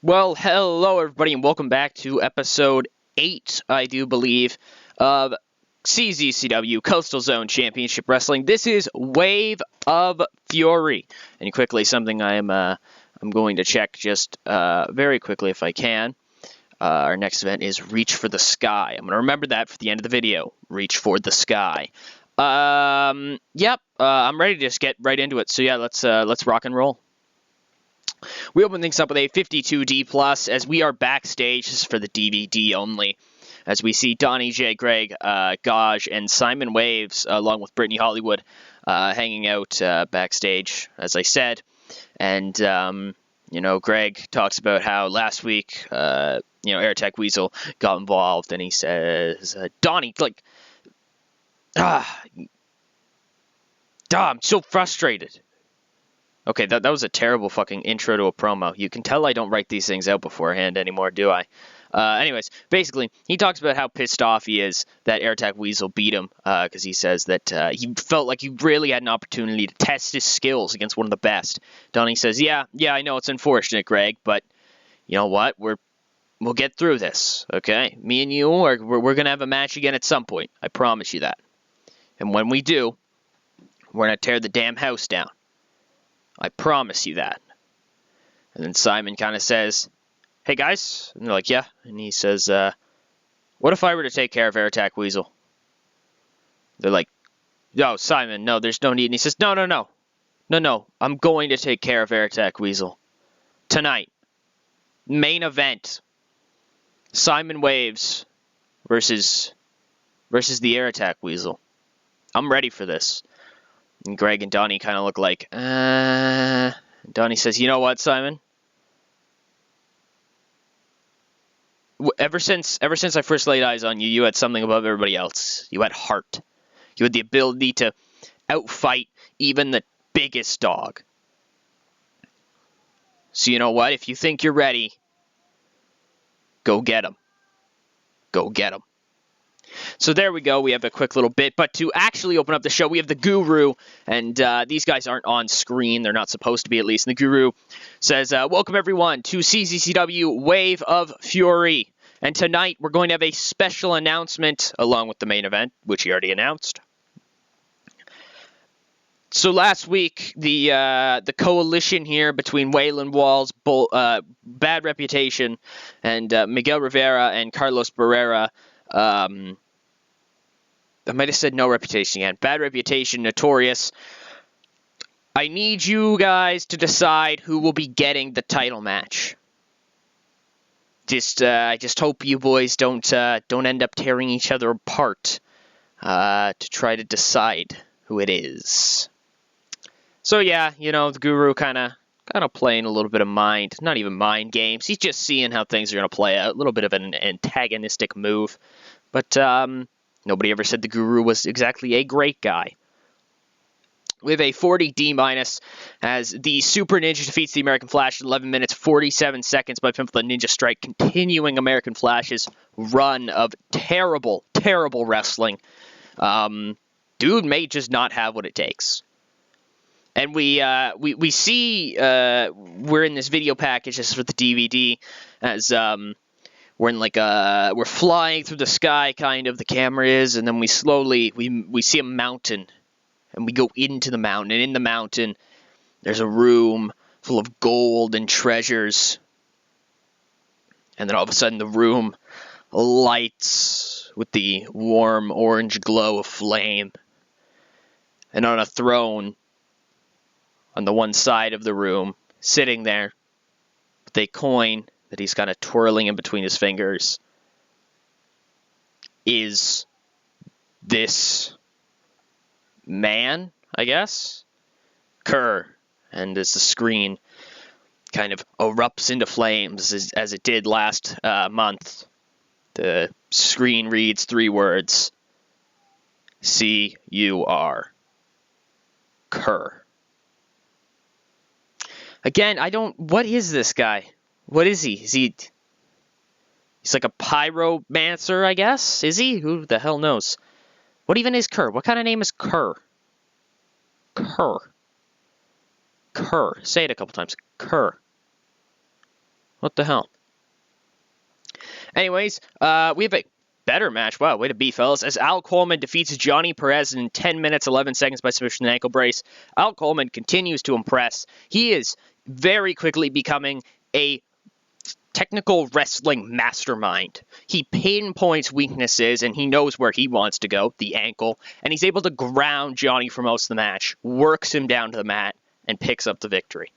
Well, hello everybody, and welcome back to episode 8, I do believe, of CZCW Coastal Zone Championship Wrestling. This is Wave of Fury, and quickly something I'm going to check just very quickly if I can. Our next event is Reach for the Sky. I'm going to remember that for the end of the video. Reach for the Sky. I'm ready to just get right into it. So yeah, let's rock and roll. We open things up with a 52D+, as we are backstage. This is for the DVD only. As we see Donnie J, Greg, Gage, and Simon Waves, along with Brittany Hollywood, hanging out backstage, as I said. And, Greg talks about how last week, Airtech Weasel got involved, and he says, Donnie, I'm so frustrated. Okay, that was a terrible fucking intro to a promo. You can tell I don't write these things out beforehand anymore, do I? Anyways, basically, he talks about how pissed off he is that Airtech Weasel beat him, because he says that he felt like he really had an opportunity to test his skills against one of the best. Donnie says, yeah, I know it's unfortunate, Greg, but you know what? We'll get through this, okay? Me and you, we're going to have a match again at some point. I promise you that. And when we do, we're going to tear the damn house down. I promise you that. And then Simon kind of says, hey guys. And they're like, yeah. And he says, what if I were to take care of Airtech Weasel? They're like, no, Simon, no, there's no need. And he says, no. I'm going to take care of Airtech Weasel. Tonight. Main event. Simon Waves versus the Airtech Weasel. I'm ready for this. And Greg and Donnie kind of look like, Donnie says, you know what, Simon? Ever since I first laid eyes on you, you had something above everybody else. You had heart. You had the ability to outfight even the biggest dog. So you know what? If you think you're ready, go get him. Go get him. So there we go. We have a quick little bit. But to actually open up the show, we have the Guru. And these guys aren't on screen. They're not supposed to be, at least. And the Guru says, welcome, everyone, to CZCW Wave of Fury. And tonight, we're going to have a special announcement along with the main event, which he already announced. So last week, the coalition here between Waylon Walls, Bad Reputation, and Miguel Rivera and Carlos Barrera, I might have said No Reputation again. Bad Reputation, Notorious. I need you guys to decide who will be getting the title match. I just hope you boys don't end up tearing each other apart to try to decide who it is. So yeah, the Guru kind of playing a little bit of not even mind games. He's just seeing how things are going to play out. A little bit of an antagonistic move. But nobody ever said the Guru was exactly a great guy. We have a 40D- as the Super Ninja defeats the American Flash in 11 minutes, 47 seconds by Pimple the Ninja Strike, continuing American Flash's run of terrible, terrible wrestling. Dude may just not have what it takes. And we see we're in this video package. This is for the DVD, as we're in we're flying through the sky, kind of, the camera is, and then we see a mountain, and we go into the mountain, and in the mountain there's a room full of gold and treasures, and then all of a sudden the room lights with the warm orange glow of flame, and on a throne on the one side of the room, sitting there with a coin that he's kind of twirling in between his fingers, is this man, I guess? Kerr. And as the screen kind of erupts into flames, as it did last month, the screen reads 3 words: C-U-R. Kerr. Again, what is this guy? What is he? He's like a pyromancer, I guess? Is he? Who the hell knows? What even is Kerr? What kind of name is Kerr? Kerr. Say it a couple times. Kerr. What the hell? Anyways, we have a better match. Wow, way to be, fellas. As Al Coleman defeats Johnny Perez in 10 minutes, 11 seconds by submission and ankle brace. Al Coleman continues to impress. He is very quickly becoming a technical wrestling mastermind. He pinpoints weaknesses, and he knows where he wants to go, the ankle, and he's able to ground Johnny for most of the match, works him down to the mat, and picks up the victory.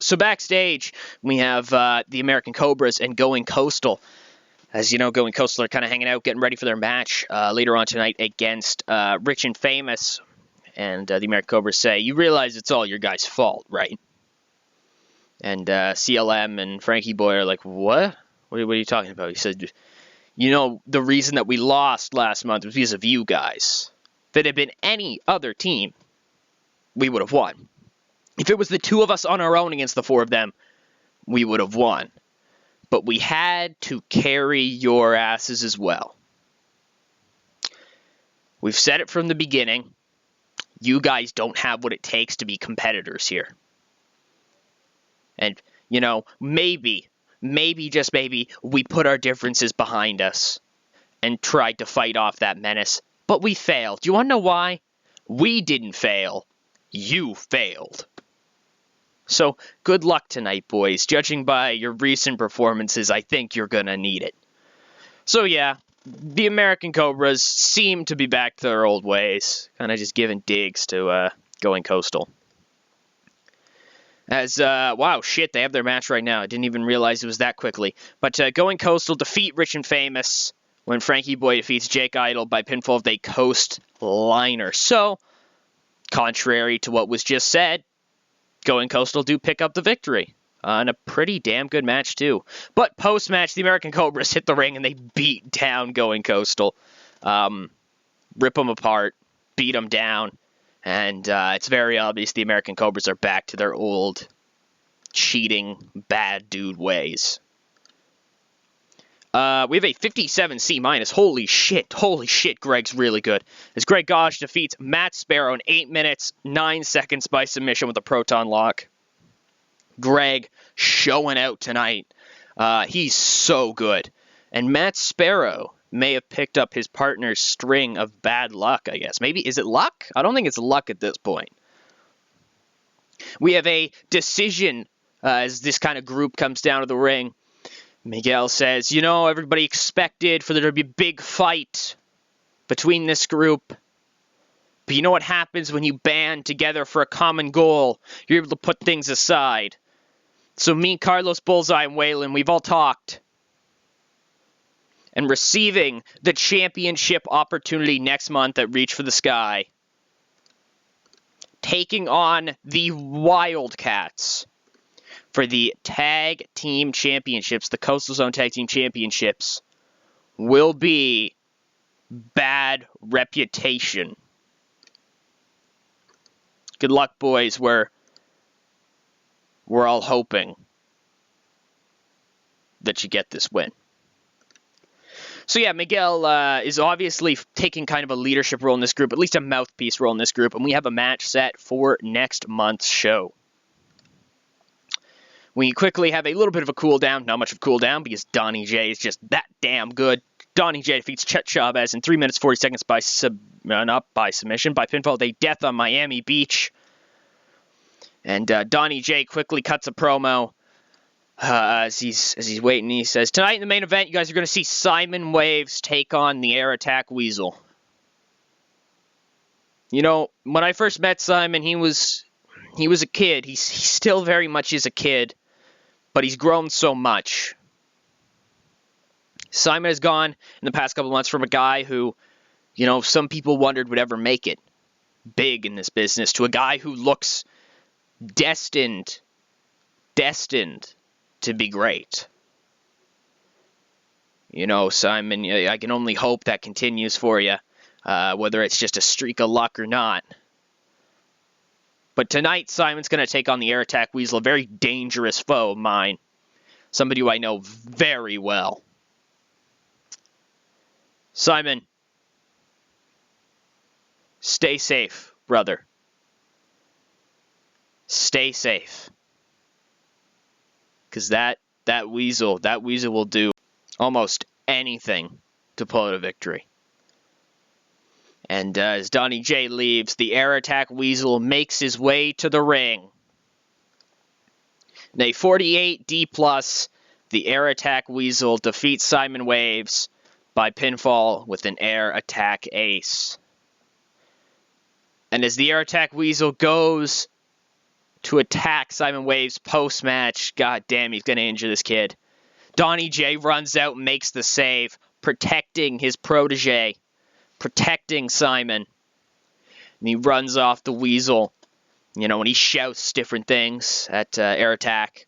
So backstage, we have the American Cobras and Going Coastal. As you know, Going Coastal are kind of hanging out, getting ready for their match later on tonight against Rich and Famous. And the American Cobras say, you realize it's all your guys' fault, right? And CLM and Frankie Boy are like, what? What are you talking about? He said, you know, the reason that we lost last month was because of you guys. If it had been any other team, we would have won. If it was the two of us on our own against the four of them, we would have won. But we had to carry your asses as well. We've said it from the beginning. You guys don't have what it takes to be competitors here. And, you know, maybe, just maybe, we put our differences behind us and tried to fight off that menace. But we failed. Do you want to know why? We didn't fail. You failed. So, good luck tonight, boys. Judging by your recent performances, I think you're going to need it. So, yeah, the American Cobras seem to be back to their old ways. Kind of just giving digs to Going Coastal. As, wow, shit, they have their match right now. I didn't even realize it was that quickly. But Going Coastal defeat Rich and Famous when Frankie Boy defeats Jake Idol by pinfall of the Coast Liner. So, contrary to what was just said, Going Coastal do pick up the victory. And a pretty damn good match, too. But post-match, the American Cobras hit the ring and they beat down Going Coastal. Rip them apart, beat them down. And it's very obvious the American Cobras are back to their old, cheating, bad dude ways. We have a 57 C-. Holy shit, Greg's really good. As Greg Gosh defeats Matt Sparrow in 8 minutes, 9 seconds by submission with a Proton Lock. Greg showing out tonight. He's so good. And Matt Sparrow may have picked up his partner's string of bad luck, I guess. Maybe, is it luck? I don't think it's luck at this point. We have a decision as this kind of group comes down to the ring. Miguel says, you know, everybody expected for there to be a big fight between this group. But you know what happens when you band together for a common goal? You're able to put things aside. So me, Carlos Bullseye, and Waylon, we've all talked. And receiving the championship opportunity next month at Reach for the Sky. Taking on the Wildcats for the Tag Team Championships, the Coastal Zone Tag Team Championships, will be Bad Reputation. Good luck, boys. We're all hoping that you get this win. So yeah, Miguel is obviously taking kind of a leadership role in this group, at least a mouthpiece role in this group, and we have a match set for next month's show. We quickly have a little bit of a cool down, not much of a cool down because Donnie J is just that damn good. Donnie J defeats Chet Chavez in 3 minutes 40 seconds by not by submission, by pinfall. They death on Miami Beach. And Donnie J quickly cuts a promo as he's waiting. He says, tonight in the main event, you guys are going to see Simon Waves take on the Air Attack Weasel. You know, when I first met Simon, he was a kid. He still very much is a kid, but he's grown so much. Simon has gone in the past couple months from a guy who, you know, some people wondered would ever make it big in this business to a guy who looks destined to be great. You know, Simon, I can only hope that continues for you, whether it's just a streak of luck or not. But tonight, Simon's going to take on the Air Attack Weasel, a very dangerous foe of mine. Somebody who I know very well. Simon, stay safe, brother. Stay safe. because that Weasel will do almost anything to pull out a victory. And as Donnie J leaves, the Air Attack Weasel makes his way to the ring. In a 48D+, the Air Attack Weasel defeats Simon Waves by pinfall with an Air Attack Ace. And as the Air Attack Weasel goes to attack Simon Waves post-match, god damn, he's going to injure this kid. Donnie J runs out and makes the save, protecting his protege, protecting Simon. And he runs off the Weasel, and he shouts different things at Air Attack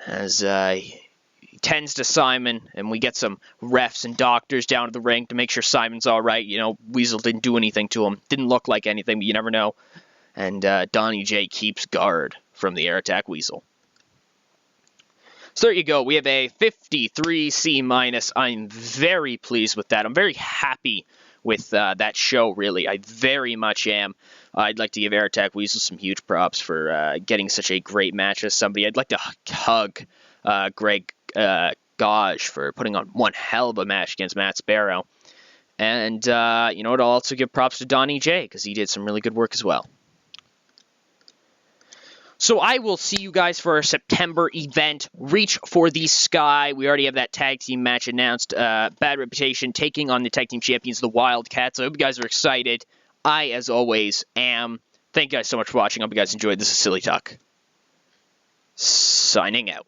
as he tends to Simon, and we get some refs and doctors down to the ring to make sure Simon's all right. Weasel didn't do anything to him. Didn't look like anything, but you never know. And Donnie J keeps guard from the Air Attack Weasel. So there you go. We have a 53C-. I'm very pleased with that. I'm very happy with that show, really. I very much am. I'd like to give Air Attack Weasel some huge props for getting such a great match as somebody. I'd like to hug Greg Gage for putting on one hell of a match against Matt Sparrow. And, I'd also give props to Donnie J because he did some really good work as well. So I will see you guys for our September event, Reach for the Sky. We already have that tag team match announced. Bad Reputation taking on the tag team champions, the Wildcats. I hope you guys are excited. I, as always, am. Thank you guys so much for watching. I hope you guys enjoyed. This is Silly Tuck, signing out.